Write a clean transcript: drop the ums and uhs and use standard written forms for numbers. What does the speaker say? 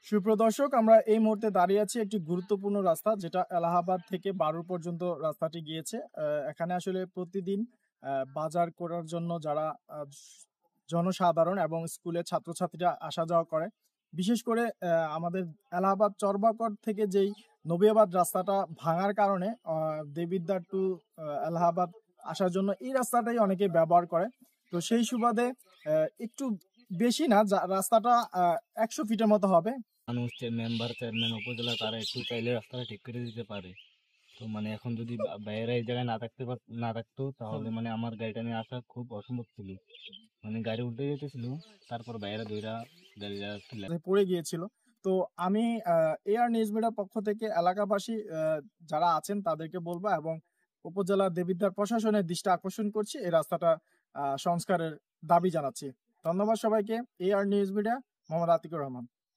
সুপ্রদর্শক, আমরা এই মুহূর্তে দাঁড়িয়ে আছি একটি গুরুত্বপূর্ণ রাস্তা, যেটা এলাহাবাদ থেকে বারুর পর্যন্ত রাস্তাটি গিয়েছে। এখানে আসলে প্রতিদিন বাজার করার জন্য যারা জনসাধারণ এবং স্কুলের ছাত্রছাত্রীরা আসা যাওয়া করে, বিশেষ করে আমাদের এলাহাবাদ চরবাকর থেকে যেই নবিয়াবাদ রাস্তাটা ভাঙার কারণে দেবিদ্বার টু এলাহাবাদ আসার জন্য এই রাস্তাটাই অনেকে ব্যবহার করে। তো সেই সুবাদে একটু বেশি না, রাস্তাটা 100 ফিটের মতো হবে। মানুষ মেম্বার চেয়ারম্যান উপজেলা তারা একটু চাইলে রাস্তাটা ঠিক করে দিতে পারে। তো মানে এখন যদি বাইরে এই জায়গায় না থাকতো তাহলে মানে আমার গাড়িটা নিয়ে আসা খুব অসম্ভব ছিল। মানে গাড়ি উল্টে যেতেছিল, তারপর বাইরে দইরা গাড়িটা পড়ে গিয়েছিল। তো আমি এআর নিউজ মিডিয়ার পক্ষ থেকে এলাকাবাসী যারা আছেন তাদেরকে বলবো এবং উপজেলা দেবিদ্বার প্রশাসনের দৃষ্টি আকর্ষণ করছি, এই রাস্তাটা সংস্কারের দাবি জানাচ্ছি। ধন্যবাদ সবাইকে। AR news media, Mohammad Atiqur Rahman.